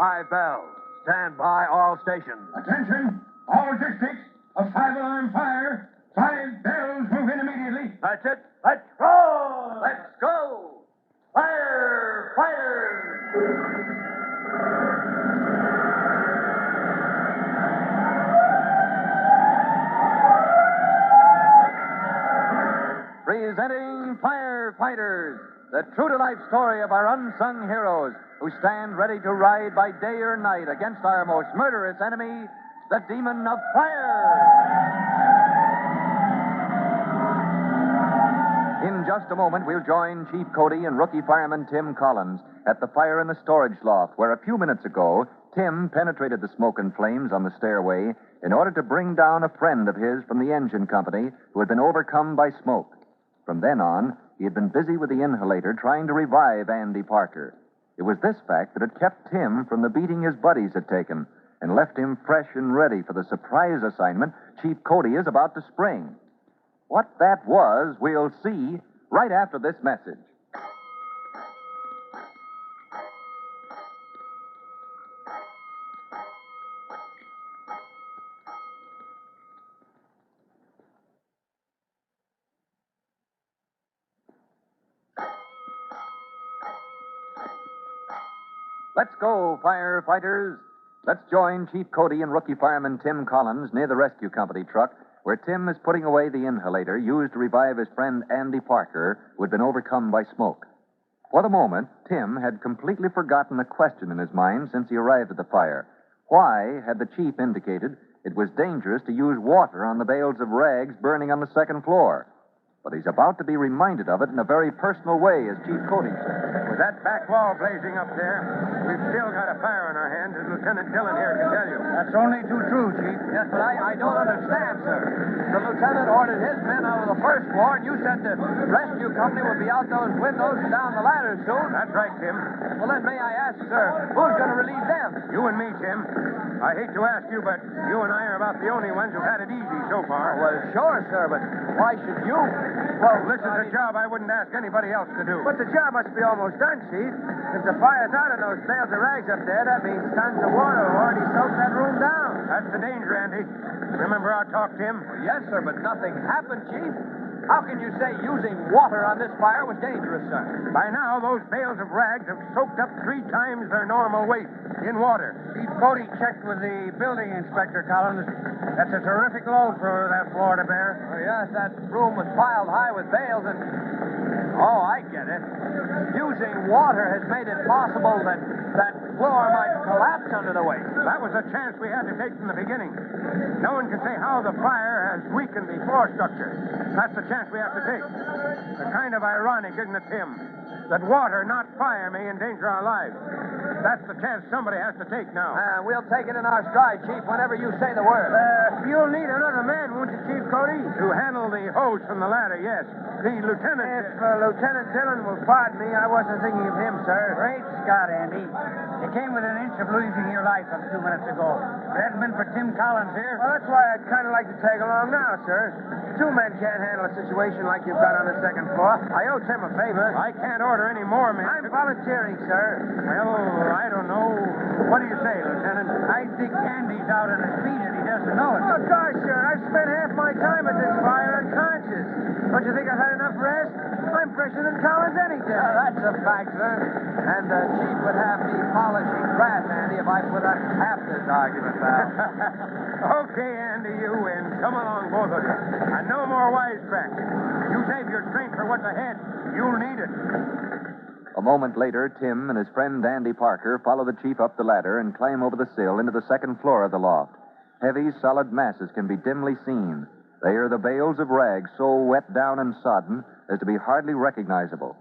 5 bells. Stand by all stations. Attention, all districts. A 5-alarm fire. 5 bells. Move in immediately. That's it. Let's go! Let's go! Firefighters! Presenting Firefighters, the true-to-life story of our unsung heroes who stand ready to ride by day or night against our most murderous enemy, the demon of fire. In just a moment, we'll join Chief Cody and rookie fireman Tim Collins at the fire in the storage loft, where a few minutes ago, Tim penetrated the smoke and flames on the stairway in order to bring down a friend of his from the engine company who had been overcome by smoke. From then on, he had been busy with the inhalator trying to revive Andy Parker. It was this fact that had kept Tim from the beating his buddies had taken and left him fresh and ready for the surprise assignment Chief Cody is about to spring. What that was, we'll see right after this message. Let's go, firefighters. Let's join Chief Cody and rookie fireman Tim Collins near the rescue company truck, where Tim is putting away the inhalator used to revive his friend Andy Parker, who had been overcome by smoke. For the moment, Tim had completely forgotten a question in his mind since he arrived at the fire. Why had the chief indicated it was dangerous to use water on the bales of rags burning on the second floor? But he's about to be reminded of it in a very personal way, as Chief Cody said. With that back wall blazing up there, we've still got a fire on our hands, as Lieutenant Dillon here can tell you. That's only too true, Chief. Yes, but I don't understand, sir. The lieutenant ordered his men out of the first floor, and you said the rescue company would be out those windows and down the ladders soon. That's right, Tim. Well, then may I ask, sir, who's going to relieve them? You and me, Tim. I hate to ask you, but you and I are about the only ones who've had it easy so far. Well, sure, sir, but why should you? Well, this is a job I wouldn't ask anybody else to do. But the job must be almost done, Chief. If the fire's out in those bales of rags up there, that means tons of water will already soak that room down. That's the danger, Andy. Remember our talk, Tim? Well, yes, sir, but nothing happened, Chief. How can you say using water on this fire was dangerous, sir? By now, those bales of rags have soaked up 3 times their normal weight in water. Chief Cody checked with the building inspector, Collins. That's a terrific load for that floor to bear. Oh, yes, that room was piled high with bales and... Oh, I get it. Using water has made it possible that that floor might collapse under the weight. That was a chance we had to take from the beginning. No one can say how the fire has weakened the floor structure. That's the chance we have to take. It's kind of ironic, isn't it, Tim? That water, not fire, may endanger our lives. That's the chance somebody has to take now. We'll take it in our stride, Chief, whenever you say the word. You'll need another man, won't you, Chief Cody? To handle the hose from the ladder, yes. The lieutenant... If Lieutenant Dillon will pardon me, I wasn't thinking of him, sir. Great Scott, Andy. You came within an inch of losing your life a few minutes ago. If it hadn't been for Tim Collins here... Well, that's why I'd kind of like to tag along now, sir. 2 men can't handle a situation like you've got on the second floor. I owe Tim a favor. I can't order any more men. I'm volunteering, sir. Well, I don't know. What do you say, Lieutenant? I think Andy's out on his feet and he doesn't know it. Oh, gosh, sir, I've spent half my time at this fire unconscious. Don't you think I've had enough rest? I'm fresher than Collins any day. That's a fact, sir. And the Chief would have me polishing grass, Andy, if I put up half this argument now. Okay, Andy, you win. Come along, both of you. And no more wisecracks. You save your strength for what's ahead. You'll need it. A moment later, Tim and his friend Andy Parker follow the chief up the ladder and climb over the sill into the second floor of the loft. Heavy, solid masses can be dimly seen. They are the bales of rags so wet down and sodden as to be hardly recognizable.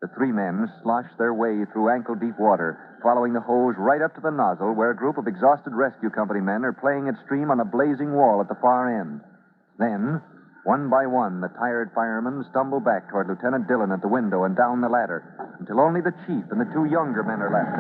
The 3 men slosh their way through ankle-deep water, following the hose right up to the nozzle where a group of exhausted rescue company men are playing at stream on a blazing wall at the far end. Then, one by one, the tired firemen stumble back toward Lieutenant Dillon at the window and down the ladder, until only the chief and the 2 younger men are left.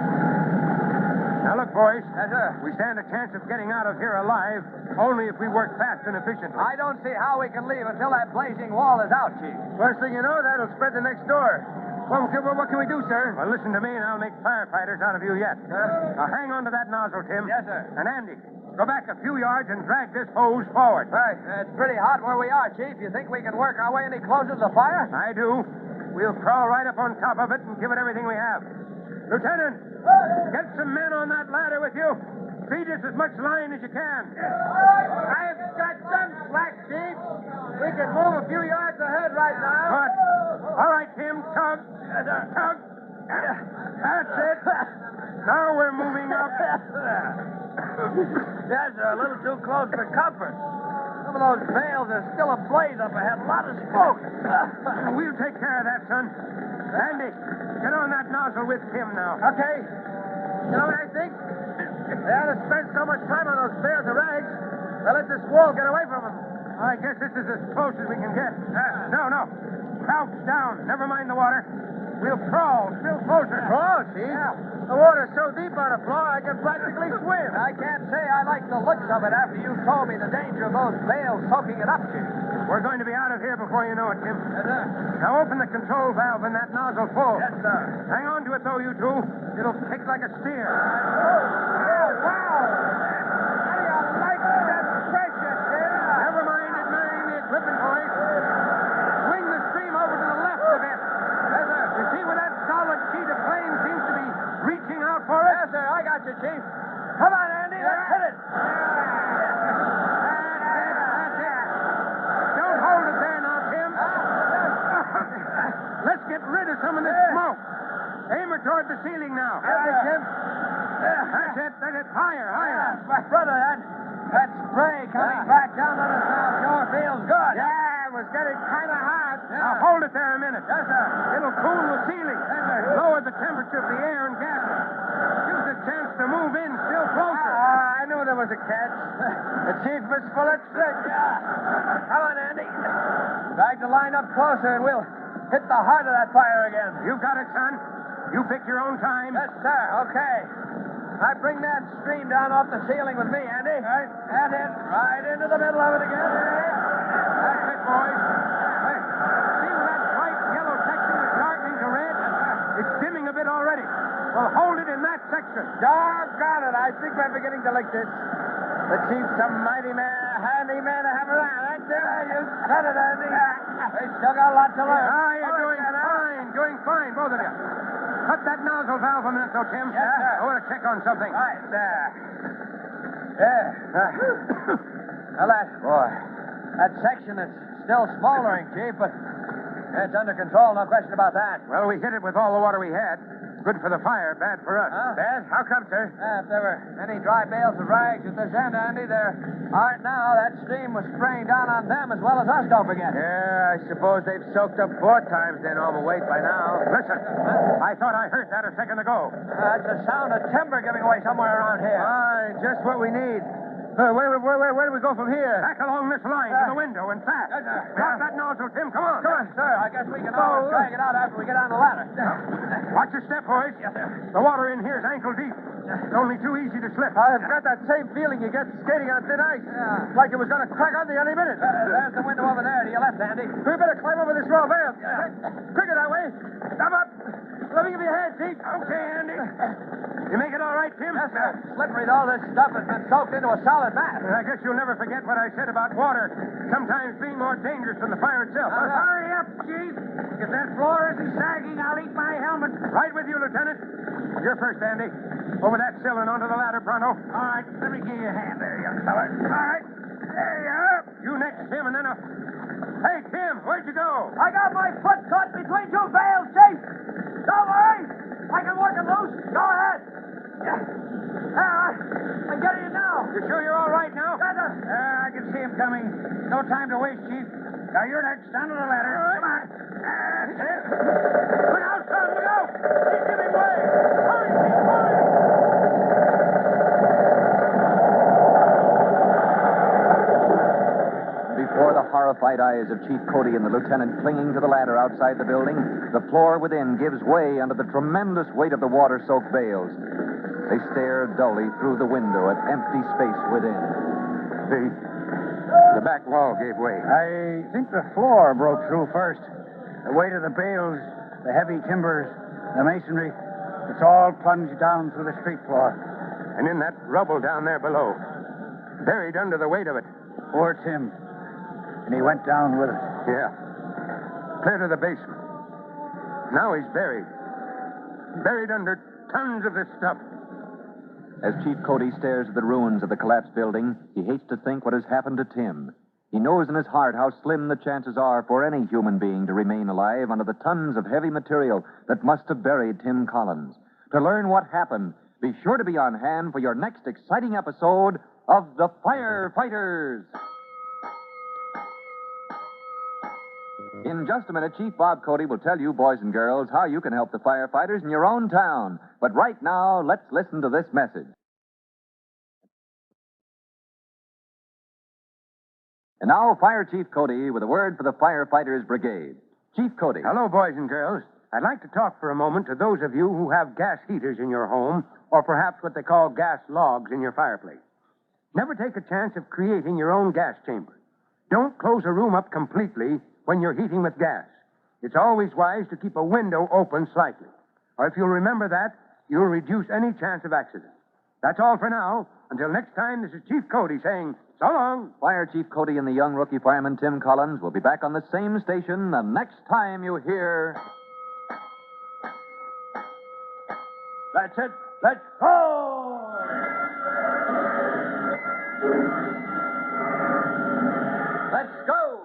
Now, look, boys. Yes, sir. We stand a chance of getting out of here alive only if we work fast and efficiently. I don't see how we can leave until that blazing wall is out, Chief. First thing you know, that'll spread the next door. Well, what can we do, sir? Well, listen to me, and I'll make firefighters out of you yet. Now, hang on to that nozzle, Tim. Yes, sir. And Andy, go back a few yards and drag this hose forward. Right. It's pretty hot where we are, Chief. You think we can work our way any closer to the fire? I do. We'll crawl right up on top of it and give it everything we have. Lieutenant, get some men on that ladder with you. Feed us as much line as you can. I've got some slack, Chief. We can move a few yards ahead right now. Good. All right, Tim, tug. Tug. That's it. Now we're moving up. Yes, sir. A little too close for comfort. Some of those bales are still ablaze up ahead. A lot of smoke. We'll take care of that, son. Andy, get on that nozzle with Tim now. Okay. You know what I think? They ought to spend so much time on those bales of rags. They'll let this wall get away from them. I guess this is as close as we can get. No. Crouch down. Never mind the water. We'll crawl still closer. Crawl, Chief? Yeah. The water's so deep on the floor, I can practically swim. I can't say I like the looks of it after you told me the danger of those bales soaking it up, Chief. We're going to be out of here before you know it, Tim. Yes, sir. Now open the control valve in that nozzle full. Yes, sir. Hang on to it, though, you two. It'll kick like a steer. Oh, wow. How do you like that pressure, Tim? Never mind admiring the equipment, boys. Swing the stream over to the left a bit. Yes, sir. You see where that solid sheet of flame seems to be reaching out for us? Yes, sir. I got you, Chief. Come on, Andy. Let's hit it. That's it. Don't hold it there now, Tim. Let's get rid of some of this smoke. Aim her toward the ceiling now. Tim. That's it. Higher. My brother, that spray coming back down on us now sure feels good. Yeah, it was getting kind of hot. Now hold it there a minute. Yes, sir. It'll cool the ceiling. Yes, sir. Lower the temperature of the air and gases. Give us a chance to move in still closer. I knew there was a catch. The Chief was full of tricks. Yeah. Come on, Andy. Drag the line up closer and we'll hit the heart of that fire again. You got it, son. You pick your own time. Yes, sir. Okay. I bring that stream down off the ceiling with me, Andy. Right. And it right into the middle of it again. That's it, boys. Hey, see where that bright yellow section is darkening to red? It's dimming a bit already. Well, hold it in that section. Doggone it. I think we're beginning to lick this. The Chief's a mighty man, handy man to have around. That's it. You said it, Andy. We still got a lot to learn. You're doing fine, both of you. Cut that nozzle valve a minute, though, Tim. Yes, sir. I want to check on something. Right there. Well, that section is still smoldering, Chief, but it's under control, no question about that. Well, we hit it with all the water we had. Good for the fire, bad for us. Huh? Bad? How come, sir? If there were any dry bales of rags at this end, Andy, there aren't now. That stream was spraying down on them as well as us, don't forget. Yeah, I suppose they've soaked up 4 times their normal weight by now. Listen, I thought I heard that a second ago. That's the sound of timber giving away somewhere around here. Fine, just what we need. Where do we go from here? Back along this line to the window and fast. Drop that nozzle, Tim. Come on. Sir. I guess we can all drag it out after we get on the ladder. Watch your step, boys. Yes, sir. The water in here is ankle deep. It's only too easy to slip. I've got that same feeling you get skating on thin ice. Yeah. Like it was going to crack under you any minute. There's the window over there to your left, Andy. We better climb over this row of bales. Quicker that way. Stop up. Let me give you a hand, Chief. Okay, Andy. You make it all right, Tim? Yes, sir. Slippery, though. This stuff has been soaked into a solid mass. I guess you'll never forget what I said about water sometimes being more dangerous than the fire itself. Hurry up, Chief. If that floor isn't sagging, I'll eat my helmet. Right with you, Lieutenant. You're first, Andy. Over that sill and onto the ladder, pronto. All right. Let me give you a hand there, young fella. All right. There you are. You next, Tim, and then Hey, Tim, where'd you go? I got my foot caught between 2 bales, Chief. Don't worry. I can work it loose. Go ahead. I'm getting it now. You sure you're all right now? I can see him coming. No time to waste, Chief. Now, you're next. Down to the ladder. Right. Come on. That's it. Look out, son. Look out. He's giving way. Hurry, Chief, hurry. Before the horrified eyes of Chief Cody and the lieutenant clinging to the ladder outside the building, the floor within gives way under the tremendous weight of the water-soaked bales. They stare dully through the window at empty space within. The back wall gave way. I think the floor broke through first. The weight of the bales the heavy timbers, the masonry, it's all plunged down through the street floor. And in that rubble down there below, buried under the weight of it. Poor Tim. And he went down with it. Yeah. Clear to the basement. Now he's buried. Buried under tons of this stuff. As Chief Cody stares at the ruins of the collapsed building, he hates to think what has happened to Tim. He knows in his heart how slim the chances are for any human being to remain alive under the tons of heavy material that must have buried Tim Collins. To learn what happened, be sure to be on hand for your next exciting episode of The Firefighters. In just a minute, Chief Bob Cody will tell you, boys and girls, how you can help the firefighters in your own town. But right now, let's listen to this message. And now, Fire Chief Cody with a word for the Firefighters Brigade. Chief Cody. Hello, boys and girls. I'd like to talk for a moment to those of you who have gas heaters in your home, or perhaps what they call gas logs in your fireplace. Never take a chance of creating your own gas chamber. Don't close a room up completely when you're heating with gas. It's always wise to keep a window open slightly. Or if you'll remember that, you'll reduce any chance of accident. That's all for now. Until next time, this is Chief Cody saying, so long. Fire Chief Cody and the young rookie fireman Tim Collins will be back on the same station the next time you hear... That's it. Let's go! Let's go!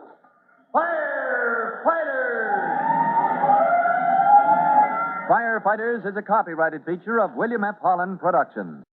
Firefighters! Firefighters is a copyrighted feature of William F. Holland Productions.